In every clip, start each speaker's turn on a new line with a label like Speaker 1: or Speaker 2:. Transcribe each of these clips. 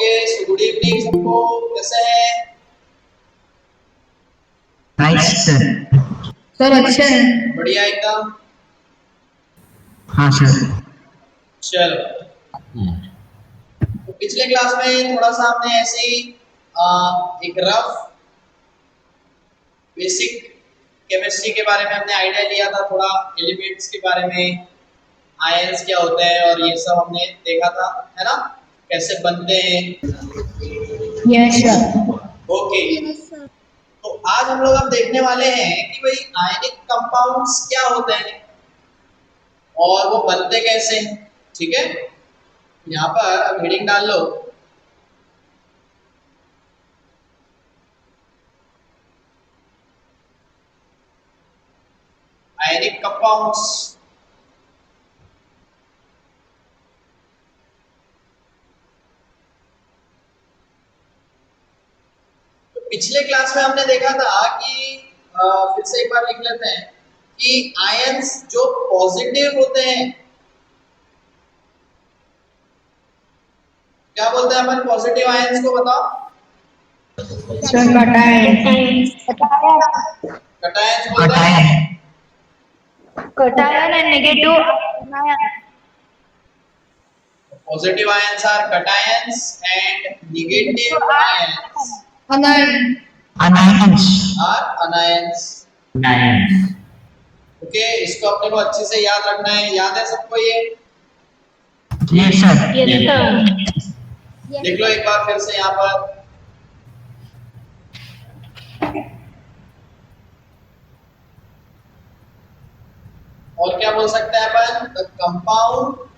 Speaker 1: Okay, so good evening सबको, कैसे हैं?
Speaker 2: Nice sir.
Speaker 3: सर अच्छे हैं।
Speaker 1: बढ़िया एकदम।
Speaker 2: हाँ सर।
Speaker 1: चलो, तो पिछले क्लास में थोड़ा सा हमने ऐसे ही एक रफ बेसिक केमिस्ट्री के बारे में हमने आइडिया लिया था, थोड़ा एलिमेंट्स के बारे में, आयंस क्या होते हैं और ये सब हमने देखा था, है ना, कैसे बनते हैं।
Speaker 3: Yes sir.
Speaker 1: ओके, तो आज हम लोग अब देखने वाले हैं कि भाई आयनिक कंपाउंड्स क्या होते हैं और वो बनते कैसे हैं। ठीक है, यहाँ पर अब हेडिंग डाल लो, आयनिक कंपाउंड्स। तो पिछले क्लास में हमने देखा था कि फिर से एक बार लिख लेते हैं कि आयंस जो पॉजिटिव होते हैं, क्या बोलते हैं अपन पॉजिटिव आयंस को, बताओ।
Speaker 3: सर कटायन
Speaker 1: कटायंस बोलते हैं।
Speaker 3: Cation and negative ion.
Speaker 1: Positive ions are cations and negative ions
Speaker 3: anion.
Speaker 2: Anions.
Speaker 1: Are anions.
Speaker 2: Anions.
Speaker 1: Okay, इसको अपने को अच्छे से याद रखना है। याद है सबको ये?
Speaker 2: Yes sir.
Speaker 1: लिख लो एक बार फिर से यहाँ पर। और क्या बोल सकते हैं अपन? The compound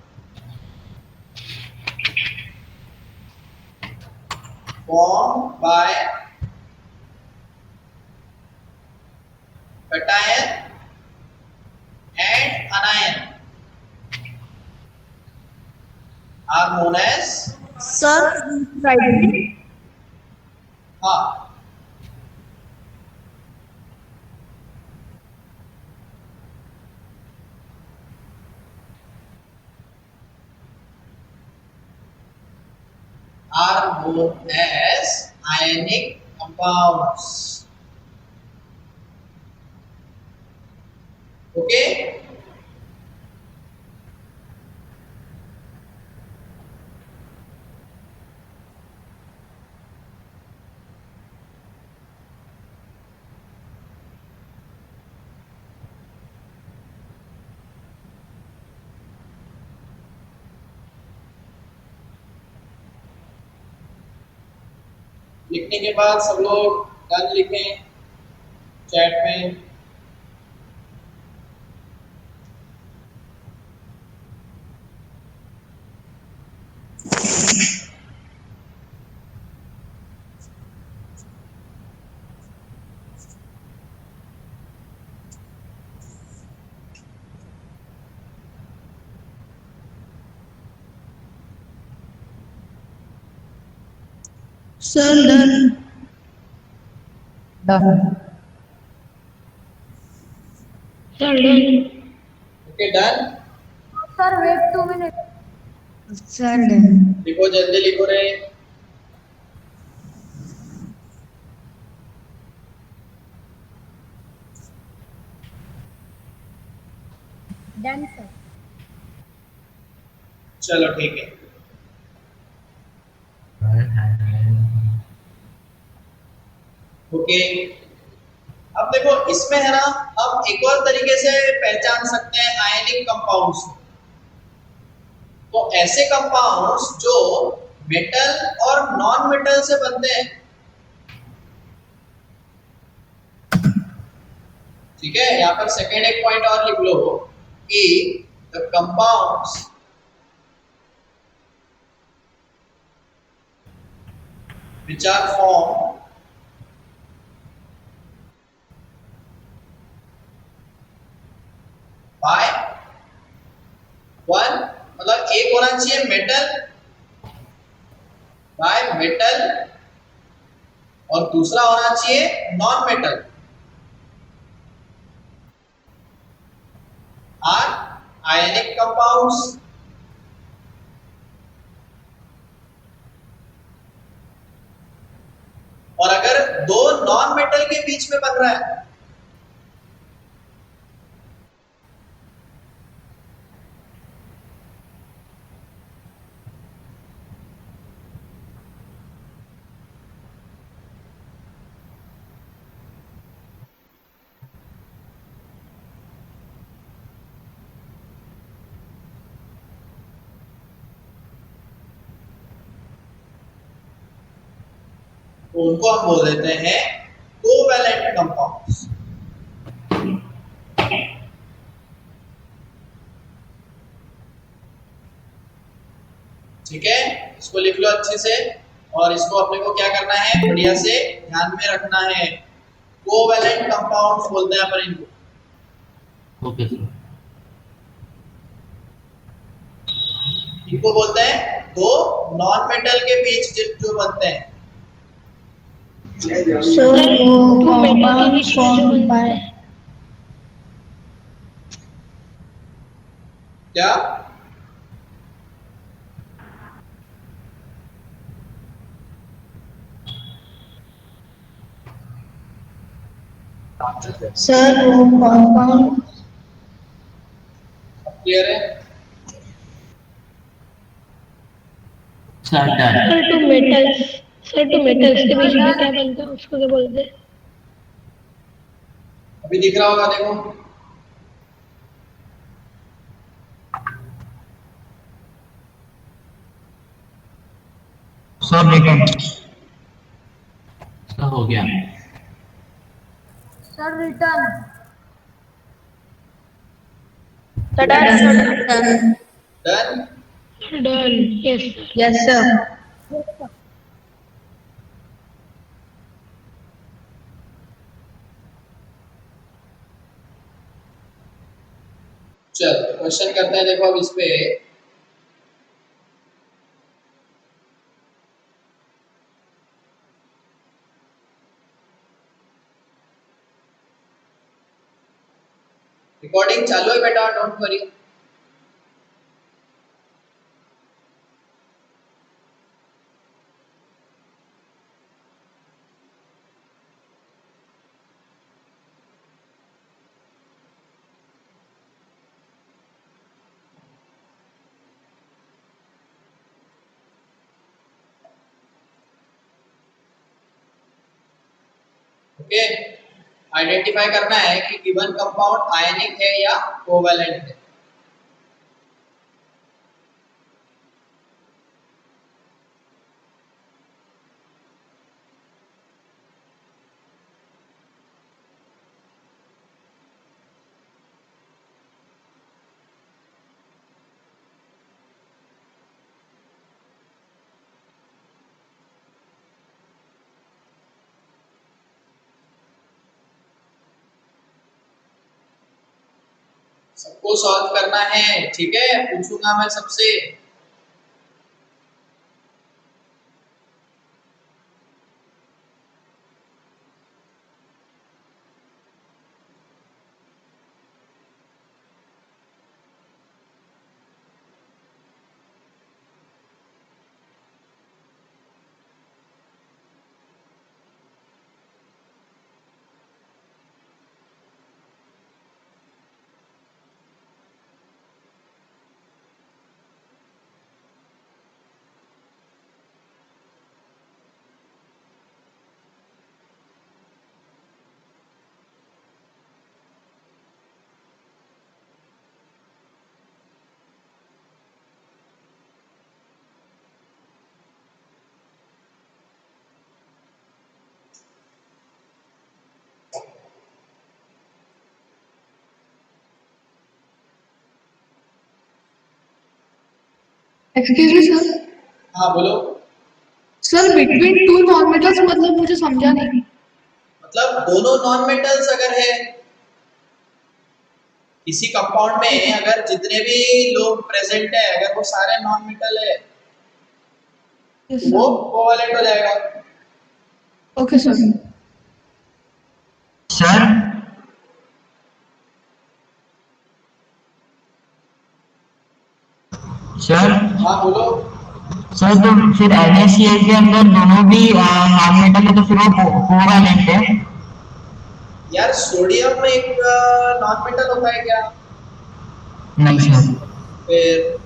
Speaker 1: formed by cation and anion are known as
Speaker 3: sir right.
Speaker 1: हाँ, are known as ionic compounds. Okay, लिखने के बाद सब लोग डन लिखें चैट में।
Speaker 3: Sir done. Sir done.
Speaker 1: Okay done.
Speaker 3: Sir wait 2 minute. Sir done.
Speaker 1: लिखो, जल्दी लिखो रे।
Speaker 3: Done sir.
Speaker 1: चलो ठीक है। ओके, अब देखो इसमें है ना, हम एक और तरीके से पहचान सकते हैं आयनिक कंपाउंड्स। तो ऐसे कंपाउंड्स जो मेटल और नॉन मेटल से बनते हैं, ठीक है। यहाँ पर सेकेंड एक पॉइंट और लिख लो कि the compounds which are formed by one, मतलब एक होना चाहिए मेटल, बाय मेटल, और दूसरा होना चाहिए non metal, are ionic compounds. बीच में बन रहा है। तो उनको हम बोल देते हैं कोवैलेंट कंपाउंड्स। ठीक है, इसको लिख लो अच्छे से, और इसको अपने को क्या करना है, बढ़िया से ध्यान में रखना है। कोवैलेंट कंपाउंड्स बोलते हैं अपन इनको।
Speaker 2: Okay sir.
Speaker 1: इनको बोलते हैं दो नॉन मेटल के बीच जो बनते हैं।
Speaker 4: So, compound formed by
Speaker 1: क्या?
Speaker 4: sir, compound
Speaker 1: क्लियर है?
Speaker 2: Sir done.
Speaker 5: Sir two metals के बीच में क्या बनता है उसको क्या बोलते हैं?
Speaker 1: अभी दिख रहा होगा, देखो।
Speaker 2: Sir return. सर हो गया।
Speaker 3: Sir return.
Speaker 1: Done.
Speaker 5: Done. Yes
Speaker 4: yes sir
Speaker 1: चल क्वेश्चन करते हैं, देखो अब इस पे। रिकॉर्डिंग चालू है बेटा, डोंट वरी। ओके, आइडेंटिफाई करना है कि गिवन कंपाउंड आयनिक है या कोवैलेंट है। सबको सॉल्व करना है, ठीक है? पूछूंगा मैं सबसे।
Speaker 6: Excuse me sir.
Speaker 1: हाँ बोलो।
Speaker 6: Sir between two non metals मतलब मुझे समझा नहीं।
Speaker 1: मतलब दोनों नॉन मेटल्स अगर है किसी कंपाउंड में, अगर जितने भी लोग प्रेजेंट है अगर वो सारे नॉन मेटल है
Speaker 6: यस
Speaker 1: तो वो
Speaker 6: सर।
Speaker 1: कोवैलेंट हो जाएगा।
Speaker 6: Okay sir.
Speaker 2: सर सर
Speaker 1: हाँ बोलो।
Speaker 2: सर तो फिर NaCl के अंदर दोनों भी नॉन मेटल है तो फिर वो कोवैलेंट है।
Speaker 1: यार सोडियम एक नॉन मेटल होता है क्या?
Speaker 2: नहीं सर।
Speaker 1: फिर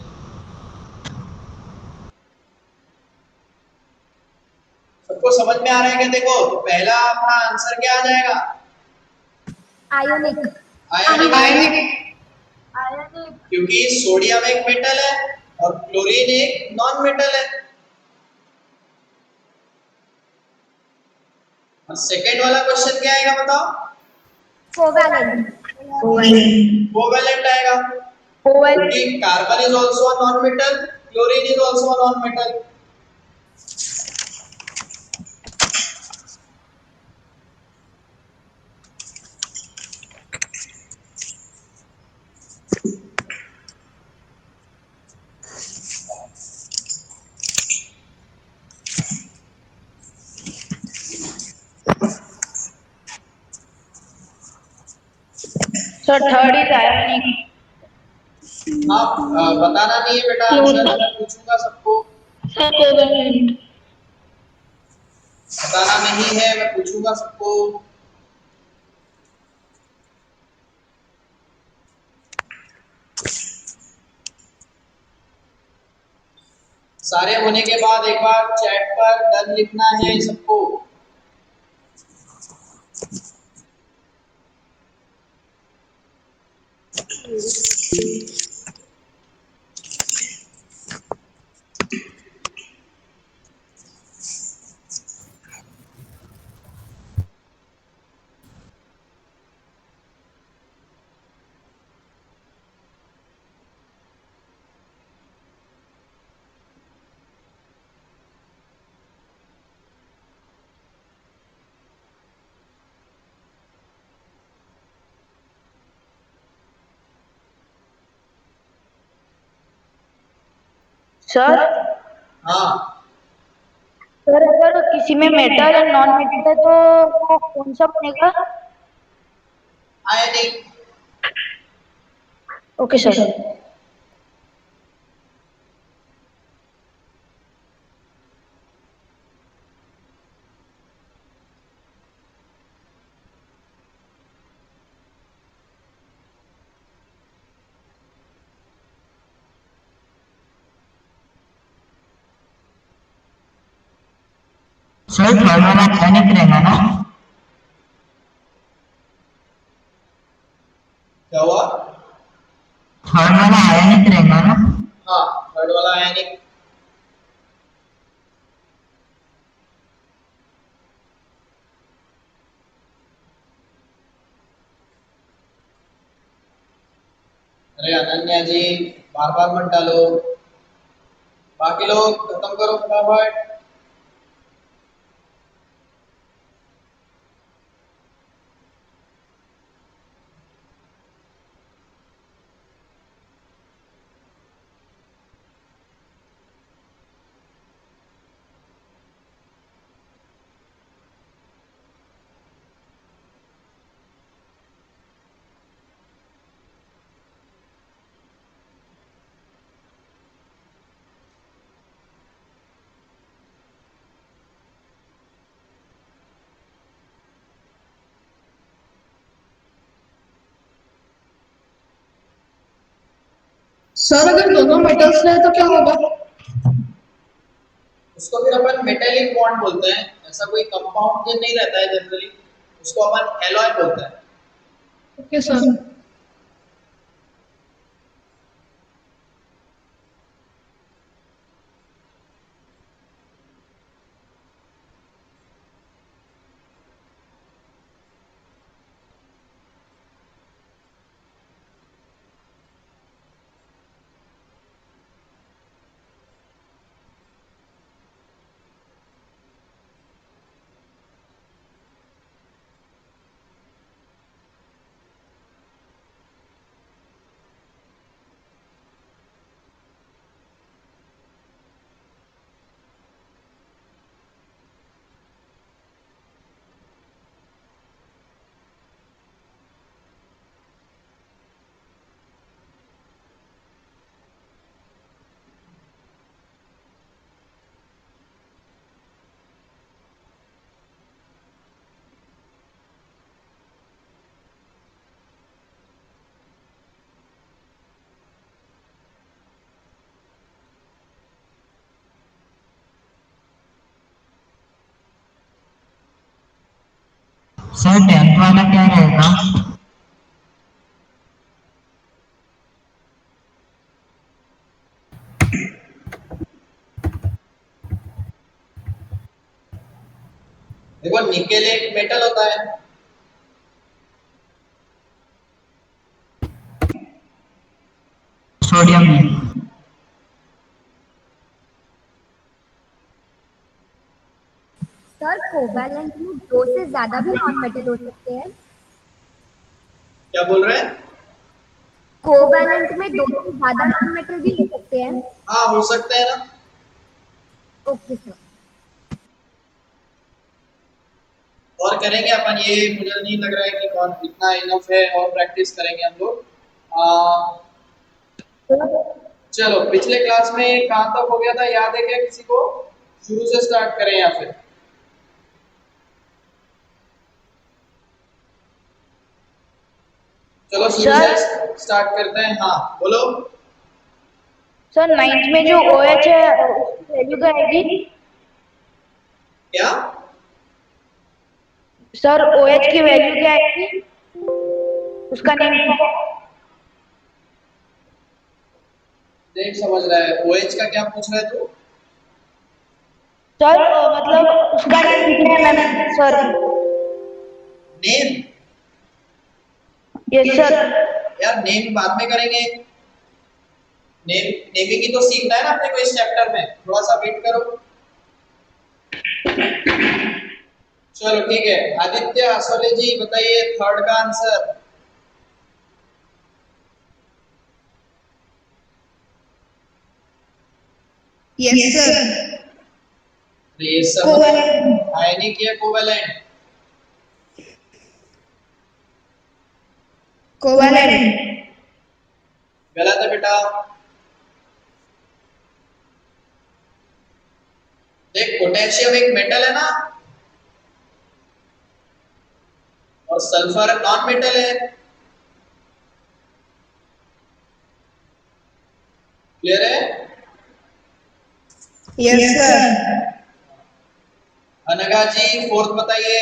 Speaker 1: सबको समझ में आ रहा है क्या? देखो तो पहला अपना आंसर क्या आ जाएगा?
Speaker 3: आयोनिक।
Speaker 1: आयनिक आएगा,
Speaker 6: आयनिक।
Speaker 3: आयोनिक।
Speaker 1: क्योंकि सोडियम एक मेटल है और क्लोरीन एक नॉन मेटल है। और सेकेंड वाला क्वेश्चन क्या आएगा बताओ?
Speaker 3: कोवैलेंट।
Speaker 4: कोवैलेंट।
Speaker 1: कोवेलेंट आएगा,
Speaker 3: कोवैलेंट।
Speaker 1: क्योंकि carbon is also a non metal, chlorine is also a non metal.
Speaker 4: Sir third is ionic.
Speaker 1: हाँ, बताना नहीं है बेटा
Speaker 5: नो
Speaker 1: आंसर,
Speaker 5: सर।
Speaker 1: मैं पूछूंगा सबको।
Speaker 5: Sir covalent.
Speaker 1: बताना नहीं है, मैं पूछूंगा सबको। सारे होने के बाद एक बार चैट पर डन लिखना है सबको।
Speaker 4: सर
Speaker 1: हाँ,
Speaker 4: सर अगर किसी में मेटल एंड नॉन मेटल है तो वो कौन सा बनेगा?
Speaker 1: Ionic.
Speaker 4: Okay sir.
Speaker 2: Sir third वाला आयनिक रहेगा ना?
Speaker 1: क्या हुआ?
Speaker 2: थर्ड वाला आयनिक रहेगा ना?
Speaker 1: हाँ, थर्ड वाला आयनिक। अरे अनन्या जी, बार बार मत डालो। बाकी लोग खत्म करो फटाफट।
Speaker 6: सर अगर दोनों मेटल्स रहे तो क्या होगा?
Speaker 1: उसको फिर अपन मेटेलिक बॉन्ड बोलते हैं। ऐसा कोई कंपाउंड नहीं रहता है जनरली, उसको अपन एलॉय बोलते हैं।
Speaker 6: Okay sir.
Speaker 2: सर 10th वाला क्या रहेगा?
Speaker 1: देखो निकेल एक मेटल होता है,
Speaker 2: सोडियम में।
Speaker 3: सर कोवैलेंट में दो से ज्यादा भी नॉन मेटल हो सकते हैं।
Speaker 1: क्या बोल रहे हैं?
Speaker 3: कोवैलेंट में दो से ज्यादा नॉन मेटल भी हो सकते हैं।
Speaker 1: हाँ हो सकते हैं ना।
Speaker 3: Okay sir.
Speaker 1: और करेंगे अपन ये, मुझे नहीं लग रहा है कि कौन इतना इनफ है, और प्रैक्टिस करेंगे हम लोग। चलो पिछले क्लास में कहाँ तक हो गया था, याद है क्या किसी को? शुरू से स्टार्ट करें या फिर? चलो शुरू
Speaker 4: सर
Speaker 1: से स्टार्ट करते हैं। हाँ बोलो।
Speaker 4: सर 9th में जो OH है उसकी वैल्यू क्या आएगी?
Speaker 1: क्या?
Speaker 4: सर OH की वैल्यू क्या आएगी? उसका नेम क्या है?
Speaker 1: नहीं समझ रहा है, OH का क्या पूछ रहा है तू?
Speaker 4: सर मतलब उसका नेम क्या है ma'am sir?
Speaker 1: Name?
Speaker 4: Yes sir.
Speaker 1: यार नेम बाद में करेंगे। नेम, नेमिंग ही तो सीखना है ना अपने को इस चैप्टर में, थोड़ा सा वेट करो। चलो ठीक है, आदित्य असोले जी बताइए थर्ड का आंसर।
Speaker 6: Yes sir.
Speaker 1: ये सब आयनिक या कोवैलेंट?
Speaker 6: कोवैलेंट।
Speaker 1: गलत है बेटा। देख पोटेशियम एक मेटल है ना, और सल्फर नॉन मेटल है। क्लियर है?
Speaker 6: Yes sir.
Speaker 1: Anagha ji fourth बताइए।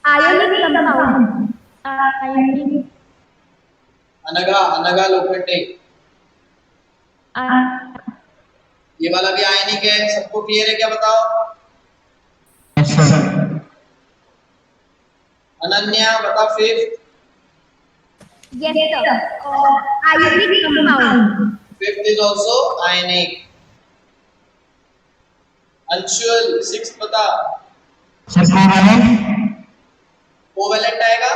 Speaker 3: Ionic compound. Ionic.
Speaker 1: Anagha, Anagha Lokhande, ये वाला भी आयनिक है। सबको क्लियर है क्या बताओ?
Speaker 2: Yes sir.
Speaker 1: अनन्या बता fifth.
Speaker 3: Yes sir. Ionic compound.
Speaker 1: Fifth is also ionic. Anshul sixth बता।
Speaker 2: Sir covalent.
Speaker 1: कोवैलेंट आएगा।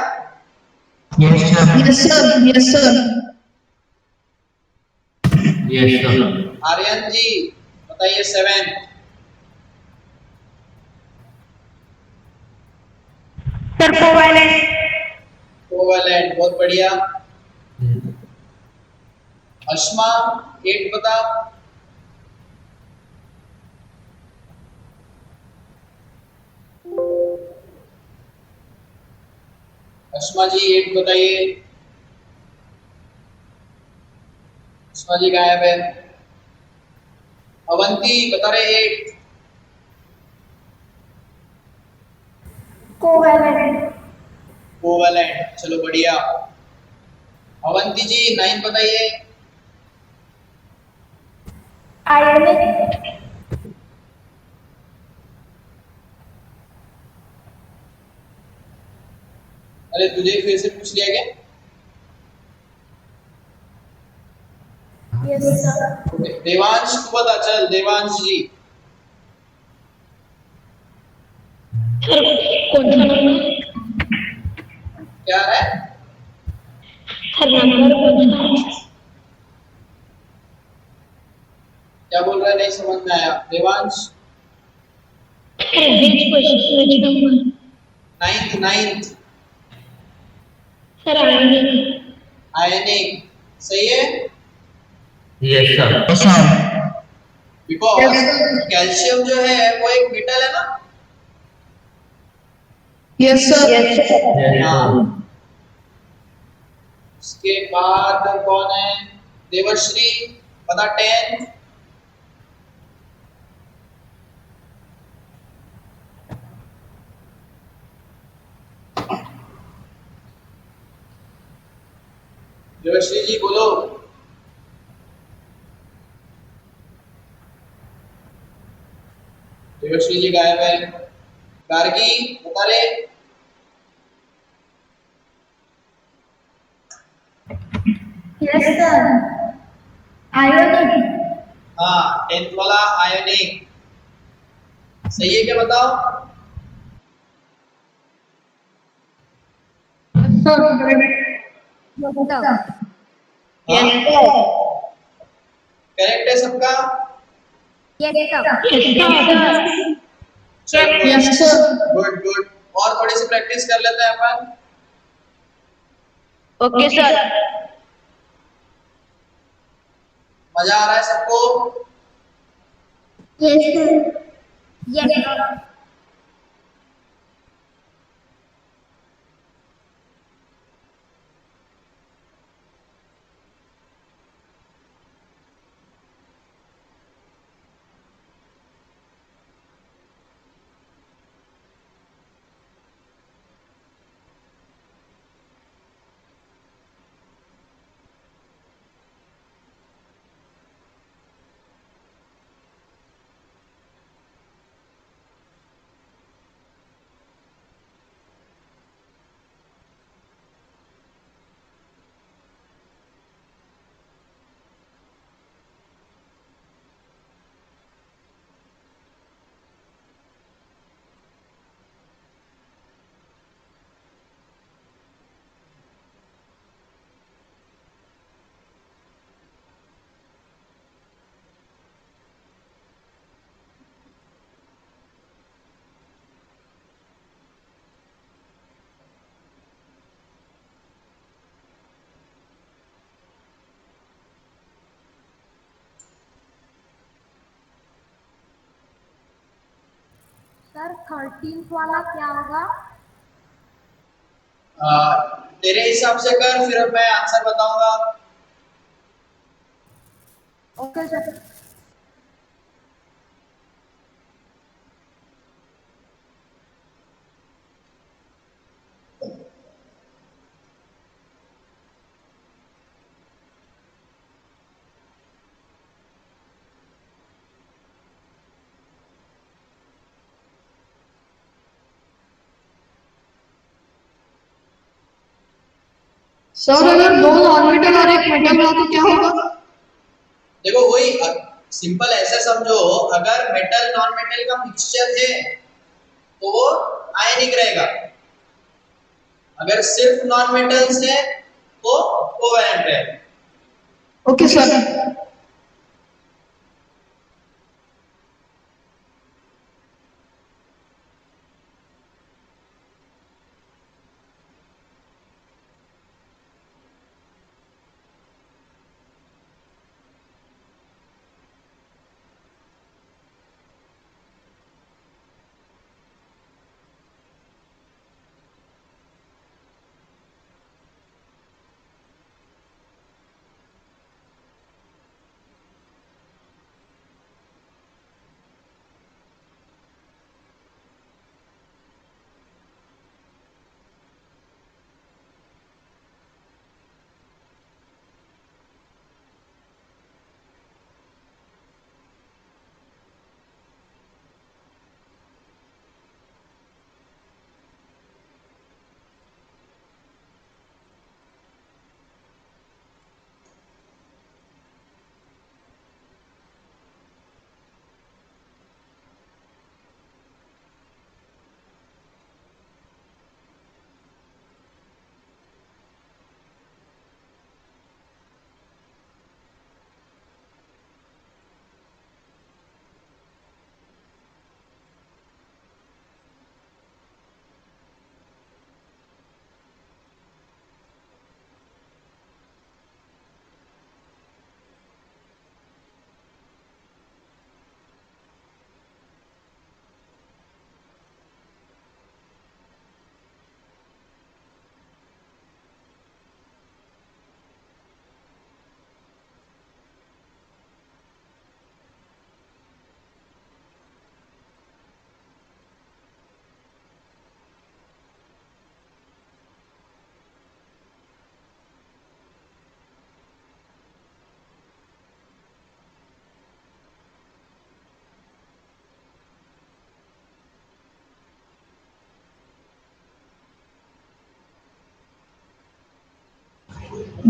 Speaker 2: Yes sir.
Speaker 6: Yes sir. Yes sir.
Speaker 2: Yes sir.
Speaker 1: Aryan ji बताइए सेवेंथ।
Speaker 4: Sir covalent.
Speaker 1: कोवैलेंट, बहुत बढ़िया। अश्मा एट बता। अश्मा जी एट बताइए। अश्मा जी गायब है। अवंती बता रहे एट।
Speaker 3: कोवैलेंट।
Speaker 1: कोवैलेंट, चलो बढ़िया। अवंती जी नाइन्थ बताइए।
Speaker 3: आयोनिक।
Speaker 1: अरे तुझे फिर से पूछ लिया क्या?
Speaker 3: Yes sir.
Speaker 1: देवांश तू बता, चल देवांश जी।
Speaker 5: सर कौन सा नंबर?
Speaker 1: क्या है?
Speaker 5: सर नंबर कौन सा है?
Speaker 1: क्या बोल रहा है, नहीं समझ में आया Devansh.
Speaker 5: Sir which question which number?
Speaker 1: Ninth, ninth.
Speaker 5: Sir ionic.
Speaker 1: Ionic सही है।
Speaker 2: Yes sir. Yes sir.
Speaker 1: Because calcium जो है वो एक मेटल है ना।
Speaker 6: Yes sir.
Speaker 4: Yes sir.
Speaker 1: हाँ। उसके बाद कौन है? देवश्री बता टेंथ। जी बोलो। देवश्री जी गायब है। गार्गी बता रहे।
Speaker 3: यस सर आयोनिक
Speaker 1: हाँ, 10th वाला आयोनिक सही है क्या बताओ।
Speaker 3: मतलब
Speaker 1: हाँ,
Speaker 4: यस सर।
Speaker 1: करेक्ट है सबका।
Speaker 3: यस सर
Speaker 5: यस सर
Speaker 1: चलो
Speaker 6: यस सर।
Speaker 1: Good good. और थोड़ी सी प्रैक्टिस कर लेते हैं अपन।
Speaker 4: Okay sir.
Speaker 1: मजा आ रहा है सबको।
Speaker 3: Yes sir yes sir sir 13th वाला क्या होगा?
Speaker 1: तेरे हिसाब से कर, फिर मैं आंसर बताऊंगा।
Speaker 3: ओके सर
Speaker 6: सर अगर दो ऑर्बिटल और एक मेटल रहा तो क्या होगा?
Speaker 1: देखो वही सिंपल ऐसे समझो, अगर मेटल नॉन मेटल का मिक्सचर है तो वो आयनिक रहेगा। अगर सिर्फ नॉन मेटल्स है तो कोवेलेंट रहेगा।
Speaker 6: Okay sir.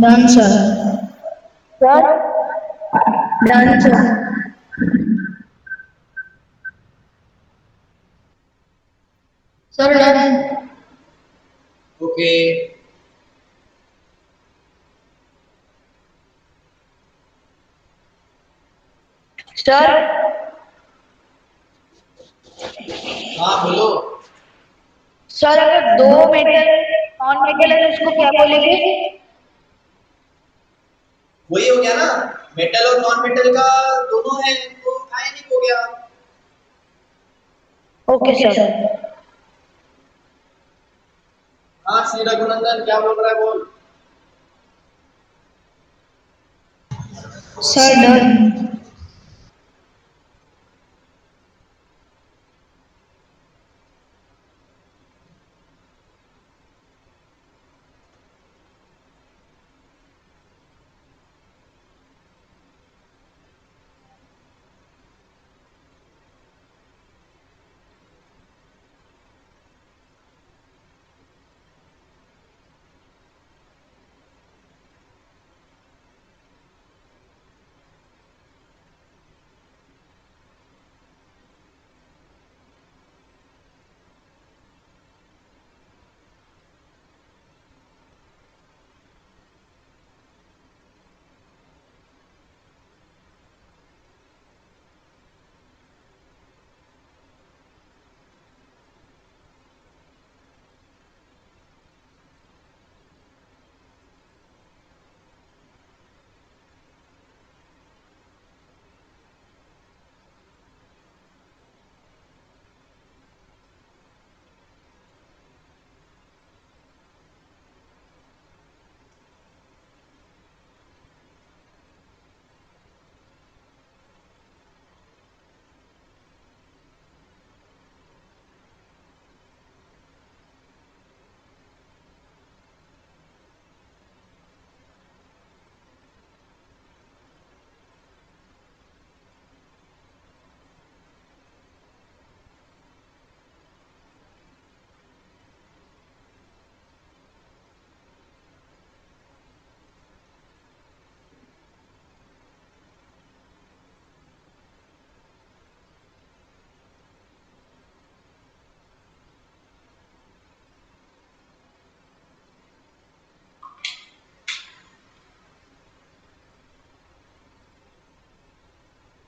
Speaker 5: Done sir.
Speaker 4: Sir
Speaker 5: done sir. Sir done.
Speaker 1: Okay.
Speaker 4: Sir
Speaker 1: हाँ बोलो।
Speaker 4: सर अगर दो मेटल नॉन मेटल है तो उसको क्या बोलेंगे?
Speaker 1: वही हो गया ना, मेटल और नॉन मेटल का दोनों है तो आयनिक हो गया।
Speaker 4: Okay sir.
Speaker 1: हाँ श्री रघुनंदन क्या बोल रहा है बोल।
Speaker 5: Sir done.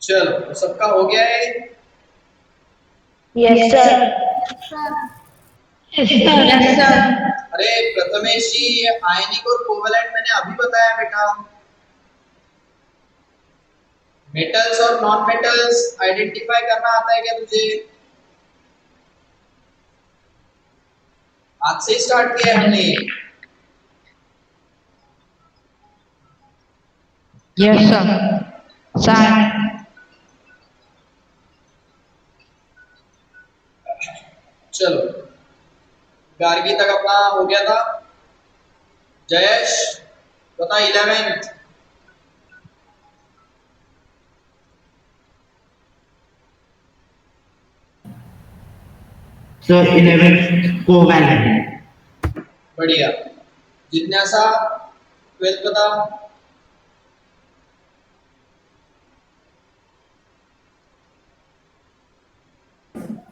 Speaker 1: चलो सबका हो गया है।
Speaker 4: Yes sir.
Speaker 5: Yes sir.
Speaker 1: अरे प्रथमेश जी ये आयनिक और कोवेलेंट मैंने अभी बताया बेटा। मेटल्स और नॉन मेटल्स आइडेंटिफाई करना आता है क्या तुझे? आज से ही स्टार्ट किया है हमने ये।
Speaker 2: Yes sir. सर
Speaker 1: चलो गार्गी तक अपना हो गया था। जयेश बता 11th।
Speaker 2: Sir 11 covalent.
Speaker 1: बढ़िया। जिज्ञासा 12th बता।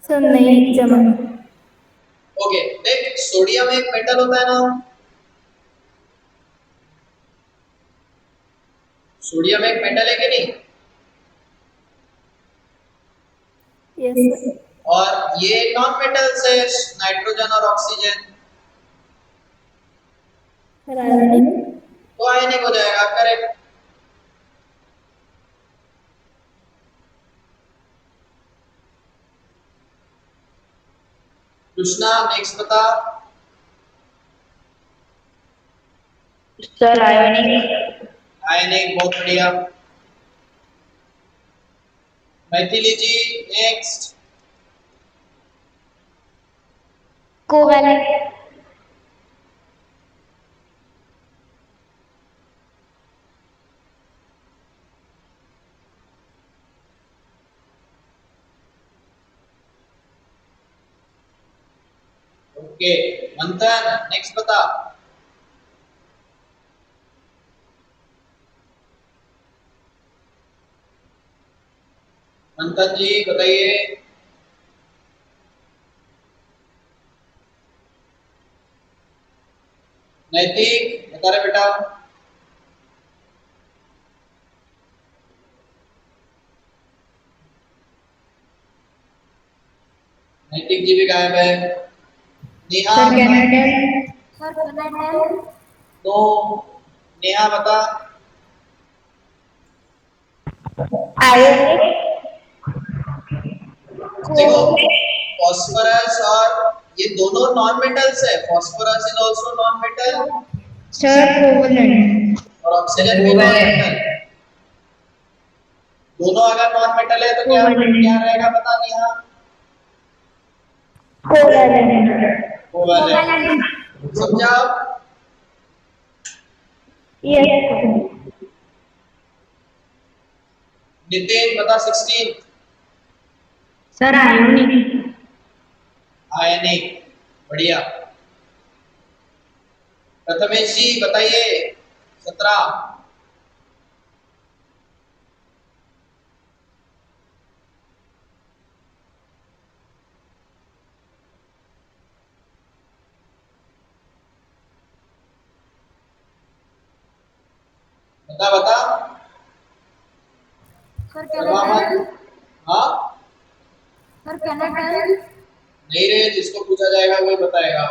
Speaker 3: सर नहीं जमा।
Speaker 1: ओके देख सोडियम एक मेटल होता है ना। सोडियम एक मेटल है कि नहीं?
Speaker 3: Yes sir.
Speaker 1: और ये नॉन मेटल्स है नाइट्रोजन और ऑक्सीजन।
Speaker 3: Sir ionic.
Speaker 1: तो आयनिक हो जाएगा करेक्ट। कृष्णा नेक्स्ट बता।
Speaker 4: Sir ionic.
Speaker 1: आयनिक बहुत बढ़िया। Maithili ji next.
Speaker 3: Covalent.
Speaker 1: Okay Manthan next बता। मंथन जी बताइए। नैतिक बता रहे बेटा। नैतिक जी भी गायब है। नेहा
Speaker 5: सर कैन
Speaker 1: बता।
Speaker 5: I tell?
Speaker 3: Sir can I tell?
Speaker 1: तो नेहा बता।
Speaker 4: आयोनिक,
Speaker 1: देखो फॉस्फोरस और ये दोनों नॉन मेटल्स है। Phosphorus is also non metal
Speaker 5: sir covalent.
Speaker 1: और ऑक्सीजन भी नॉन मेटल। दोनों अगर नॉन मेटल है तो क्या क्या रहेगा बता नेहा।
Speaker 4: कोवैलेंट।
Speaker 1: कोवैलेंट। समझा आप?
Speaker 4: यस
Speaker 1: नितिन बता 16।
Speaker 5: Sir ionic.
Speaker 1: आयनिक। बढ़िया। प्रथमेश जी बताइए 17। बता बता।
Speaker 3: Sir can I tell?
Speaker 1: हाँ
Speaker 3: सर कैन आई टेल?
Speaker 1: नहीं रे, जिसको पूछा जाएगा वही बताएगा।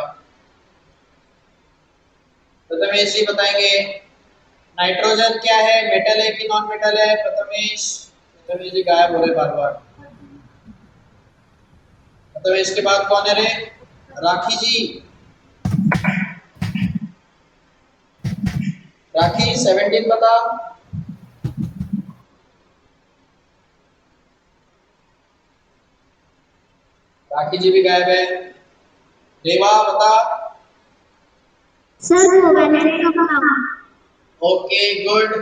Speaker 1: प्रथमेश जी बताएंगे। नाइट्रोजन क्या है, मेटल है कि नॉन मेटल है? प्रथमेश। प्रथमेश जी गायब हो रहे बार बार। प्रथमेश के बाद कौन है रे? राखी जी। राखी 17 बता। राखी जी भी गायब है। देवा बता।
Speaker 3: Sir covalent compound.
Speaker 1: Okay good.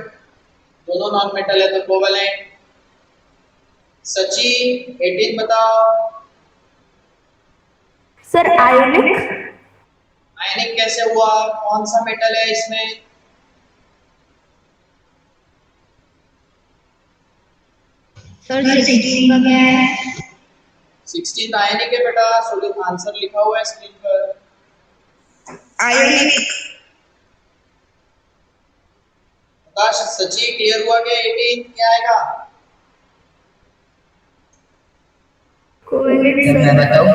Speaker 1: दोनों नॉन मेटल है तो कोवैलेंट। सची 18 बताओ।
Speaker 4: सर आयोनिक,
Speaker 1: आयनिक कैसे हुआ? कौन सा मेटल है इसमें?
Speaker 5: सर 16 का क्या है?
Speaker 1: 16 आयनिक है बेटा। सोल्यूशन आंसर लिखा हुआ है स्क्रीन पर।
Speaker 4: आयोनिक,
Speaker 1: प्रकाश सची क्लियर हुआ क्या? 18 क्या आएगा?
Speaker 2: क्या मैं बताऊं?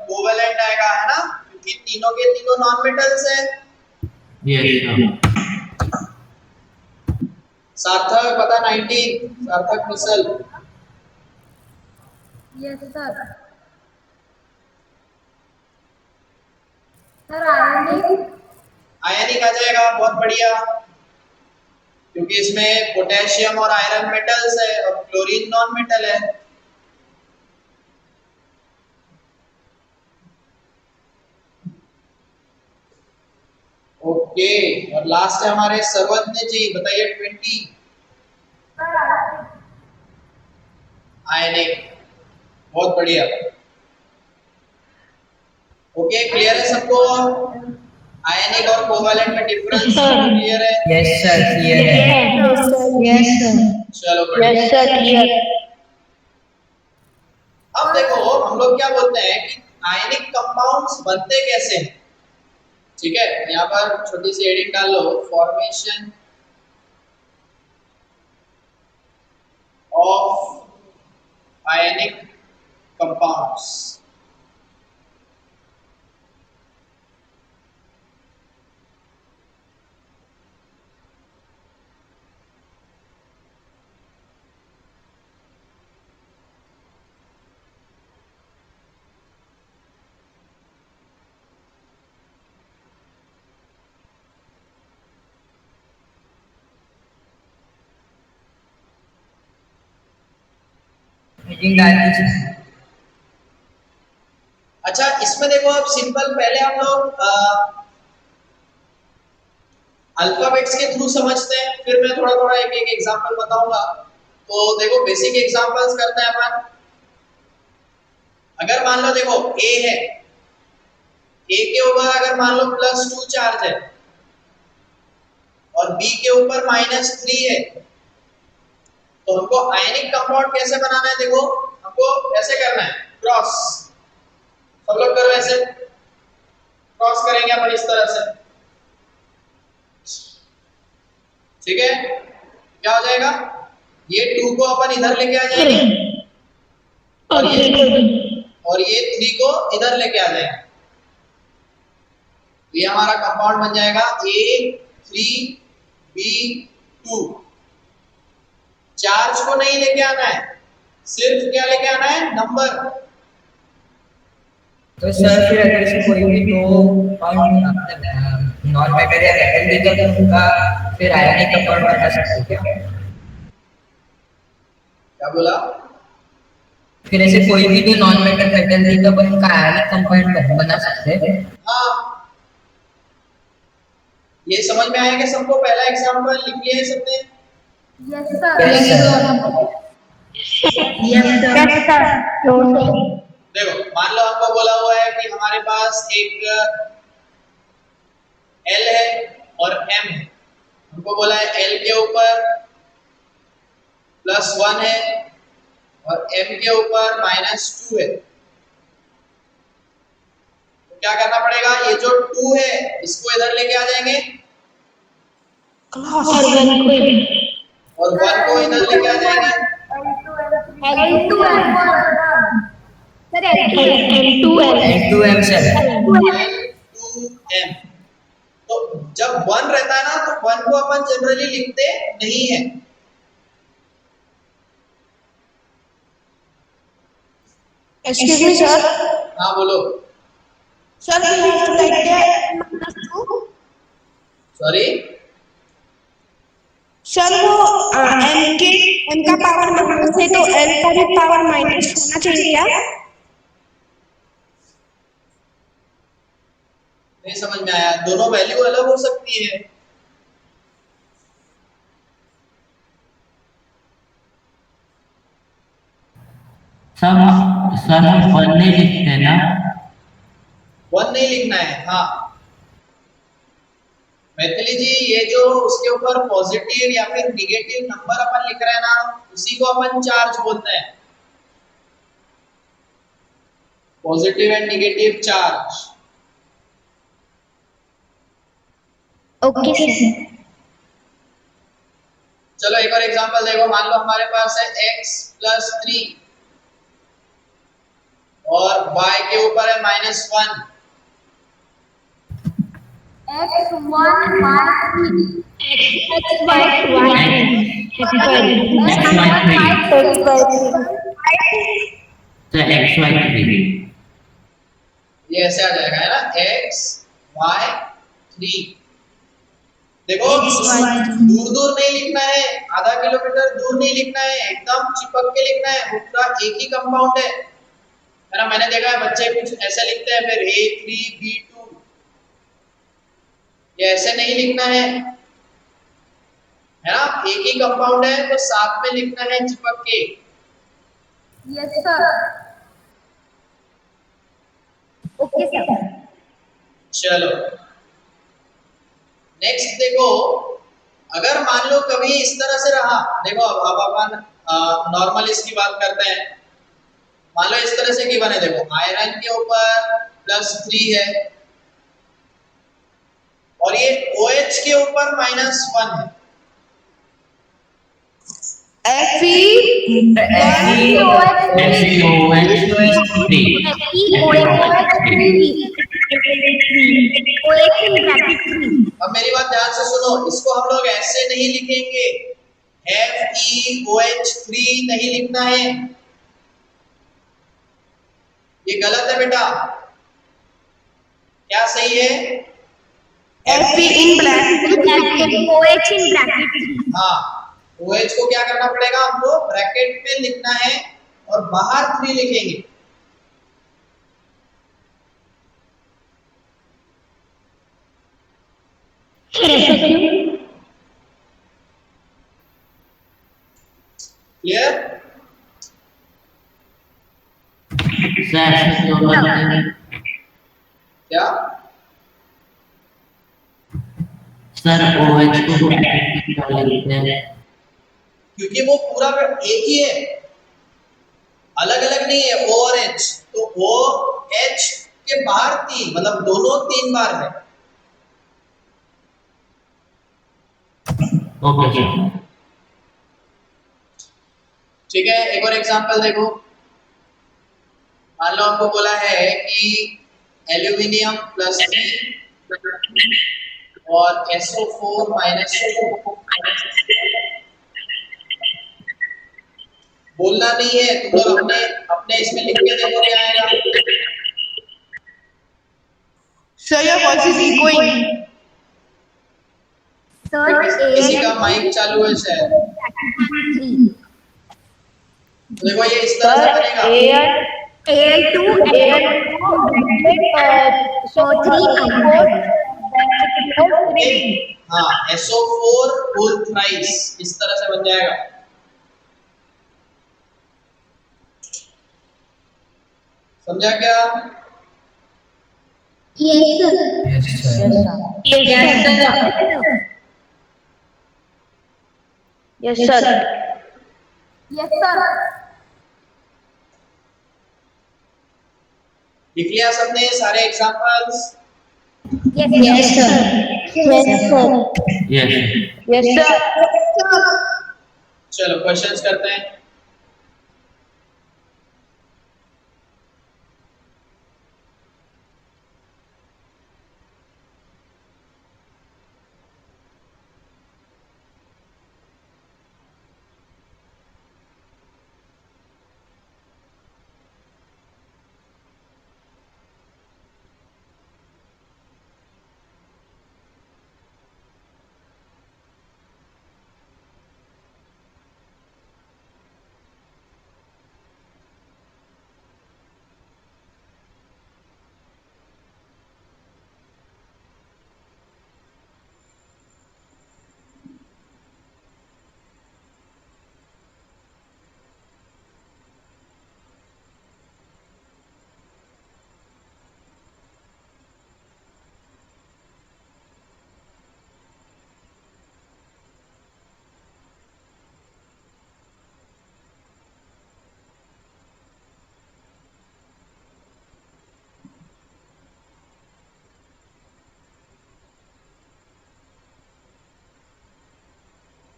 Speaker 1: कोवैलेंट आएगा है ना, क्योंकि तीनों के तीनों नॉन मेटल्स है।
Speaker 2: यस
Speaker 1: सार्थक बता 19। Sarthak Misal.
Speaker 3: Yes sir. Sir ionic.
Speaker 1: Ionic आ जाएगा, बहुत बढ़िया। क्योंकि इसमें पोटेशियम और आयरन मेटल्स है और क्लोरीन नॉन मेटल है। ओके। और लास्ट है हमारे सर्वज्ञ जी, बताइए 20। आयनिक। बहुत बढ़िया। ओके क्लियर है सबको? आयनिक और कोवैलेंट में डिफरेंस क्लियर है?
Speaker 2: यस सर क्लियर है।
Speaker 5: Yes sir.
Speaker 1: चलो बढ़िया।
Speaker 4: Yes sir clear.
Speaker 1: अब देखो हम लोग क्या बोलते हैं कि आयनिक कंपाउंड्स बनते कैसे हैं। ठीक है, यहाँ पर छोटी सी एडिंग डाल लो। Formation of ionic compounds.
Speaker 2: Meeting डाल दीजिए।
Speaker 1: अच्छा इसमें देखो अब सिंपल, पहले हम लोग अल्फाबेट्स के थ्रू समझते हैं, फिर मैं थोड़ा थोड़ा एक एक एग्जांपल बताऊंगा। तो देखो बेसिक एग्जांपल्स करते हैं अपन। अगर मान लो देखो ए है, ए के ऊपर अगर मान लो +2 चार्ज है और बी के ऊपर -3 है, तो हमको आयनिक कंपाउंड कैसे बनाना है, देखो हमको कैसे करना है, क्रॉस। सब लोग करो ऐसे, क्रॉस करेंगे अपन इस तरह से, ठीक है। क्या हो जाएगा, ये 2 को अपन इधर लेके आ जाएंगे और ये 3 को इधर लेके आ जाएंगे। ये हमारा कंपाउंड बन जाएगा A3B2। चार्ज को नहीं लेके आना है, सिर्फ क्या लेके आना है, नंबर।
Speaker 2: तो सर फिर अगर इसे कोई भी दो नॉन मेटल या मेटल देगा तो उनका फिर आयनिक कंपाउंड बना सकते हैं क्या?
Speaker 1: क्या बोला?
Speaker 2: फिर ऐसे कोई भी दो नॉन मेटल मेटल देगा तो उनका आयनिक कंपाउंड बना सकते हैं?
Speaker 1: हाँ, ये समझ में आया कि सबको? पहला एग्जांपल लिख लिया है सबने?
Speaker 3: Yes sir.
Speaker 4: Yes sir.
Speaker 1: देखो मान लो हमको बोला हुआ है कि हमारे पास एक L है और M है। हमको बोला है L के ऊपर +1 है और M के ऊपर -2 है। तो क्या करना पड़ेगा, ये जो 2 है इसको इधर लेके आ जाएंगे
Speaker 5: और 1
Speaker 1: और 1 को इधर लेके आ जाएंगे।
Speaker 2: N2M sir.
Speaker 1: L2M। तो जब 1 रहता है ना, तो 1 को अपन जनरली लिखते नहीं है।
Speaker 6: Excuse me, sir.
Speaker 1: हाँ बोलो।
Speaker 6: Sir, we have to write there -2.
Speaker 1: Sorry,
Speaker 6: sir वो M का पावर माइनस है तो L का भी पावर माइनस होना चाहिए क्या?
Speaker 1: नहीं समझ में आया। दोनों वैल्यू अलग हो सकती है।
Speaker 7: सर सर हम 1 नहीं लिखते ना?
Speaker 1: 1 नहीं लिखना है, हाँ मैथिली जी। ये जो उसके ऊपर पॉजिटिव या फिर निगेटिव नंबर अपन लिख रहे हैं ना, उसी को अपन चार्ज बोलते हैं। Positive and negative charge.
Speaker 4: Okay sir.
Speaker 1: चलो एक और एग्जांपल देखो। मान लो हमारे पास है x+3 और y के ऊपर है -1।
Speaker 7: XY3।
Speaker 1: ये ऐसे आ जाएगा, है ना, x, y, 3। देखो दूर दूर नहीं लिखना है, आधा किलोमीटर दूर नहीं लिखना है, एकदम चिपक के लिखना है। वो पूरा एक ही कंपाउंड है ना। मैंने देखा है बच्चे कुछ ऐसे लिखते हैं, फिर A3B2, ये ऐसे नहीं लिखना है ना। एक ही कंपाउंड है तो साथ में लिखना है चिपक के।
Speaker 3: Yes sir. Okay sir.
Speaker 1: चलो नेक्स्ट देखो, अगर मान लो कभी इस तरह से रहा, देखो अब अपन नॉर्मल इसकी बात करते हैं। मान लो इस तरह से गिवन है, देखो आयरन के ऊपर +3 है और ये OH के ऊपर -1 है। अब मेरी बात ध्यान से सुनो, इसको हम लोग ऐसे नहीं लिखेंगे, FeOH3 नहीं लिखना है, ये गलत है बेटा। क्या सही है?
Speaker 6: Fe in bracket.
Speaker 1: हाँ, OH को क्या करना पड़ेगा, हमको ब्रैकेट में लिखना है और बाहर 3 लिखेंगे। क्लियर? क्या
Speaker 7: सर OH को लिखते हैं।
Speaker 1: क्योंकि वो पूरा एक ही है, अलग अलग नहीं है ओ और एच। तो ओ एच के बाहर तीन, मतलब दोनों 3 बार है।
Speaker 7: Okay sir.
Speaker 1: ठीक है, एक और एग्जांपल देखो। मान लो आपको बोला है कि एल्यूमिनियम प्लस और SO4 माइनस। बोलना नहीं है, तुम लोग अपने अपने इसमें लिख के देखो क्या आएगा।
Speaker 6: Sir, your voice is echoing.
Speaker 3: Sir,
Speaker 1: किसी का माइक चालू है शायद।
Speaker 3: Al3.
Speaker 1: तो देखो ये इस तरह से
Speaker 4: सर
Speaker 1: बनेगा।
Speaker 3: Al2
Speaker 4: so
Speaker 3: 3
Speaker 4: 4 bracket 3.
Speaker 1: हाँ, SO4 होल थ्राइस इस तरह से बन जाएगा। समझा क्या?
Speaker 3: Yes, sir.
Speaker 2: Yes, sir.
Speaker 5: Yes, sir.
Speaker 4: Yes sir.
Speaker 3: Yes, sir.
Speaker 1: लिख लिया सबने सारे examples?
Speaker 3: Yes,
Speaker 5: Yes, sir.
Speaker 4: Yes sir.
Speaker 7: Yes
Speaker 4: Yes sir.
Speaker 1: चलो क्वेश्चंस करते हैं।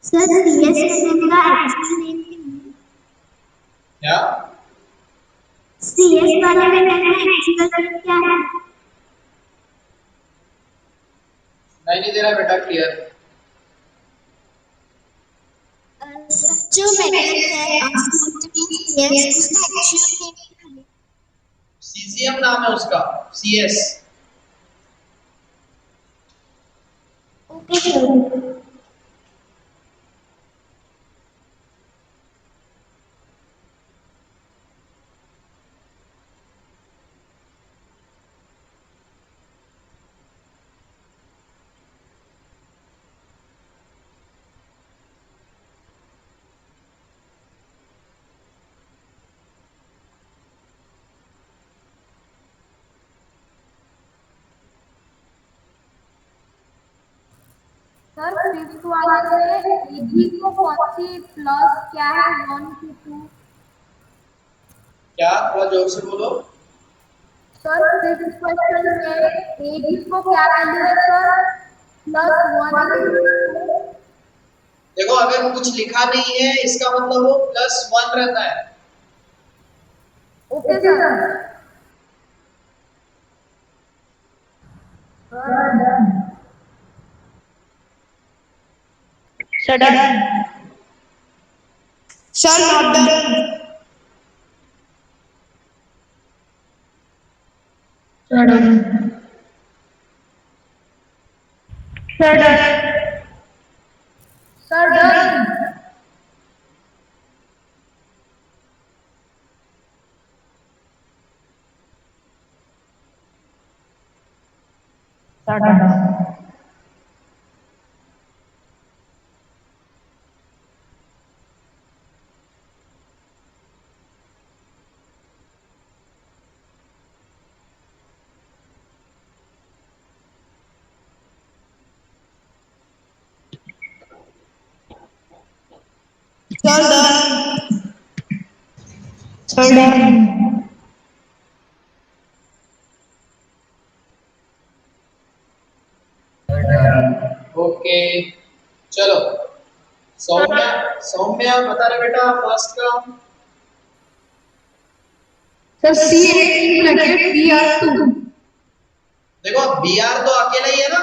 Speaker 3: Sir, CS का actual name
Speaker 1: क्या?
Speaker 3: CS वाले मेटल का actual name क्या है?
Speaker 1: नहीं दे रहा बेटा, क्लियर।
Speaker 3: जो मेटल है CS उसका actual name
Speaker 1: सीजियम नाम है उसका, CS।
Speaker 3: Okay sir. Sir fifth वाले से एजी को कौन सी प्लस क्या है 1 टू 2?
Speaker 1: क्या? थोड़ा जोर से बोलो।
Speaker 3: सर फिफ्थ क्वेश्चन में एजी को क्या वैल्यू है सर? +1।
Speaker 1: देखो अगर कुछ लिखा नहीं है इसका मतलब वो +1 रहता है।
Speaker 3: Okay sir.
Speaker 4: Sir done.
Speaker 6: Sir, not done.
Speaker 4: Sir done. Sir done.
Speaker 3: Sir done.
Speaker 4: Sir done.
Speaker 6: Sir, done.
Speaker 4: Sir, done.
Speaker 1: Okay, चलो सौम्या, सौम्या बता रहे बेटा फर्स्ट का।
Speaker 3: Sir C8 in bracket BR2.
Speaker 1: देखो बी आर तो अकेला ही है ना,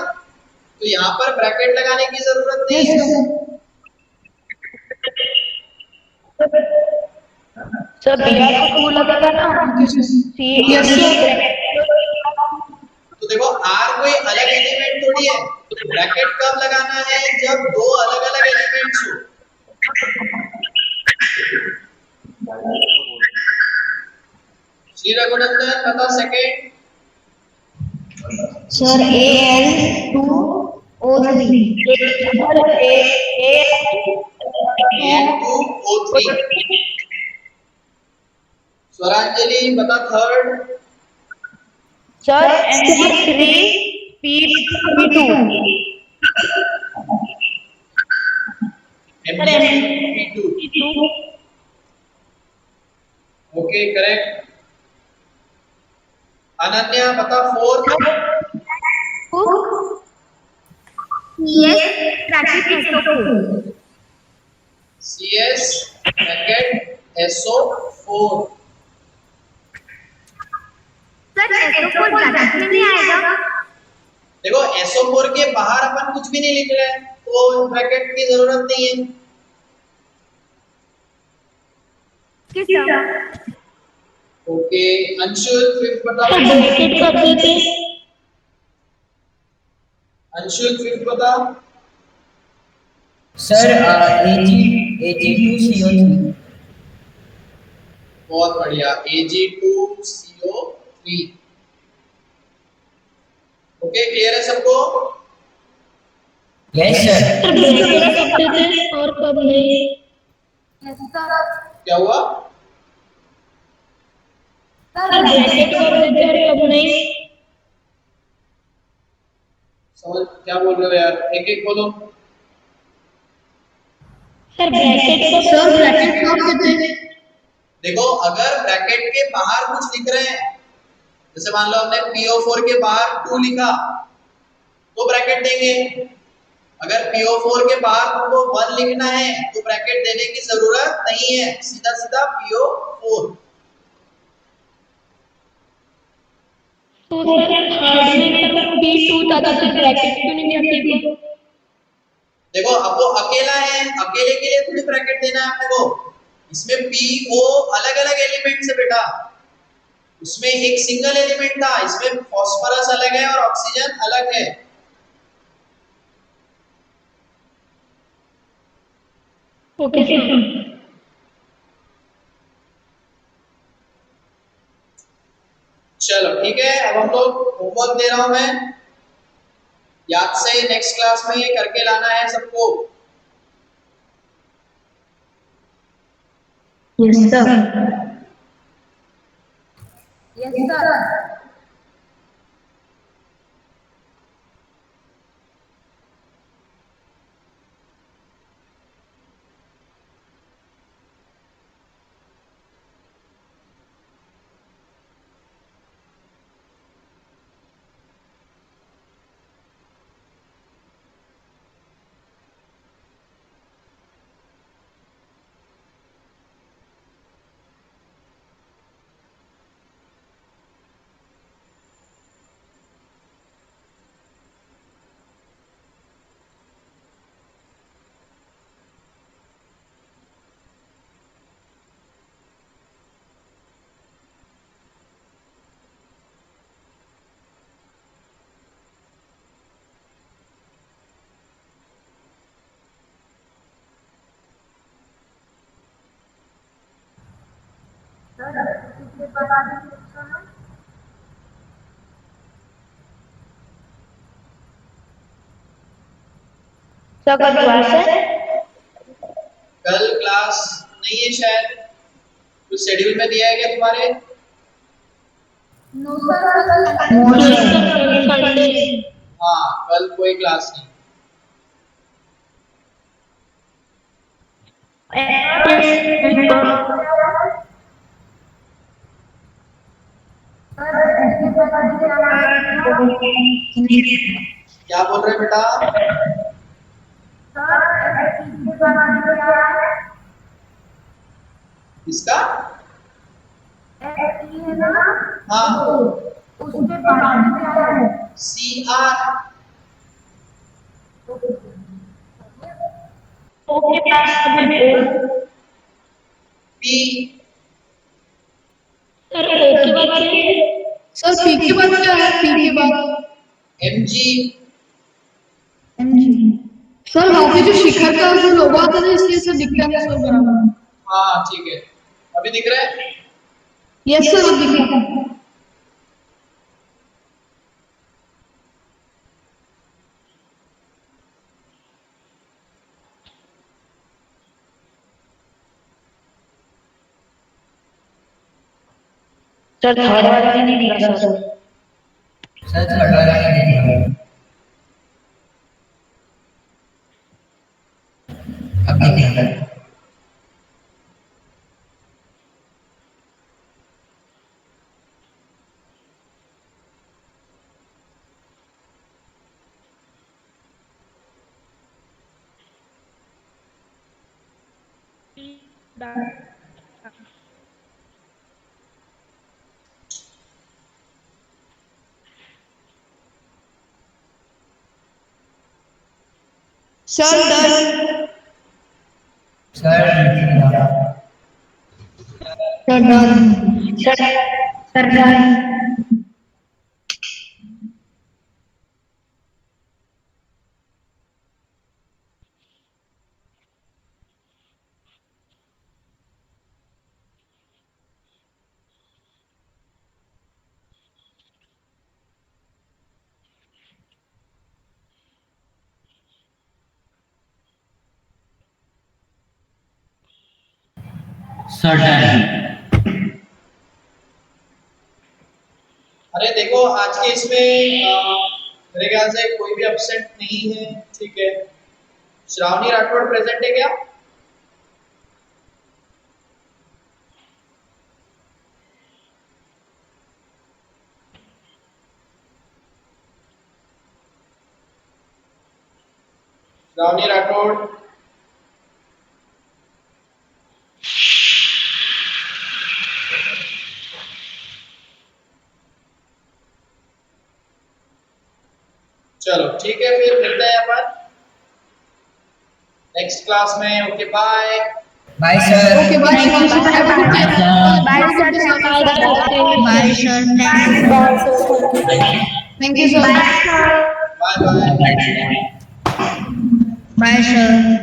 Speaker 1: तो यहाँ पर ब्रैकेट लगाने की जरूरत नहीं है।
Speaker 4: सर BR को 2 लगेगा ना,
Speaker 3: Yes, sir.
Speaker 1: तो देखो आर कोई अलग एलिमेंट थोड़ी है, ब्रैकेट कब लगाना है जब दो अलग अलग एलिमेंट्स हो। श्री रघुनंदन बता second.
Speaker 4: Sir AL2O3. Sir
Speaker 1: A2O3। Swaranjali बता third.
Speaker 4: Sir Mg3P2.
Speaker 1: Mg3P2। Okay correct. Ananya बता fourth.
Speaker 3: CS bracket SO4.
Speaker 1: CS bracket SO4।
Speaker 3: Sir SO4 bracket में नहीं आएगा।
Speaker 1: देखो SO4 के बाहर अपन कुछ भी नहीं लिख रहे हैं, तो ब्रैकेट की जरूरत नहीं है।
Speaker 3: किस सर?
Speaker 1: ओके अंशुल फिफ्थ बता।
Speaker 5: ब्रैकेट कर देते।
Speaker 1: अंशुल फिफ्थ बता।
Speaker 2: Sir Ag2CO3.
Speaker 1: बहुत बढ़िया Ag2CO3। ओके क्लियर है सबको।
Speaker 2: Yes sir.
Speaker 5: सर ब्रैकेट कब देते और कब नहीं?
Speaker 3: Yes, sir.
Speaker 1: क्या हुआ।
Speaker 5: सर ब्रैकेट कब देते और कब नहीं?
Speaker 1: समझ क्या बोल रहे हो यार, एक एक बोलो।
Speaker 5: सर ब्रैकेट कब देते?
Speaker 1: देखो अगर ब्रैकेट के बाहर कुछ लिख रहे हैं, जैसे मान लो हमने PO4 के बाहर 2 लिखा तो ब्रैकेट देंगे। अगर PO4 के बाहर तुमको 1 लिखना है तो ब्रैकेट देने की जरूरत नहीं है, सीधा सीधा PO4।
Speaker 5: तो सर थर्ड में सर P2 था तो फिर ब्रैकेट क्यों नहीं दिया P को?
Speaker 1: देखो अब वो अकेला है, अकेले के लिए थोड़ी ब्रैकेट देना है अपने को। इसमें PO अलग अलग एलिमेंट है बेटा, उसमें एक सिंगल एलिमेंट था, इसमें फास्फोरस अलग है और ऑक्सीजन अलग है।
Speaker 5: Okay sir.
Speaker 1: चलो ठीक है, अब हम लोग होमवर्क दे रहा हूं मैं, याद से नेक्स्ट क्लास में ये करके लाना है सबको।
Speaker 4: Yes sir.
Speaker 3: Yes, sir.
Speaker 4: Sir कल क्लास है?
Speaker 1: कल क्लास नहीं है शायद, कुछ शेड्यूल में दिया है क्या तुम्हारे।
Speaker 3: No, sir. कल
Speaker 5: यस सर संडे।
Speaker 1: हाँ कल कोई क्लास नहीं। क्या बोल रहे बेटा? इसका हाँ CR P
Speaker 5: सर ओ के बाद
Speaker 6: सर पी के बाद क्या है? पी के बाद
Speaker 1: MG
Speaker 6: सर वहाँ पे जो शिखर का जो लोगो आता है इसलिए सर दिखता है सर बराबर।
Speaker 1: हाँ ठीक है, अभी दिख रहा है?
Speaker 6: यस सर अब दिख रहा है।
Speaker 4: सर थर्ड वाला नहीं दिख रहा सर।
Speaker 2: सर थर्ड वाला नहीं दिख रहा। अब दिख रहा है।
Speaker 6: सर 10
Speaker 2: सर दिख रहा।
Speaker 4: सर
Speaker 7: certain,
Speaker 1: अरे देखो आज के इसमें मेरे ख्याल से कोई भी एब्सेंट नहीं है, ठीक है। श्रावणी राठौड़ प्रेजेंट है क्या? श्रावणी राठौड़ चलो ठीक है, फिर मिलते हैं अपन नेक्स्ट क्लास में। Okay bye.
Speaker 2: Bye sir.
Speaker 6: Okay bye sir.
Speaker 4: Bye sir.
Speaker 2: Bye sir.
Speaker 6: Thank you sir.
Speaker 1: Bye bye.
Speaker 2: Bye sir.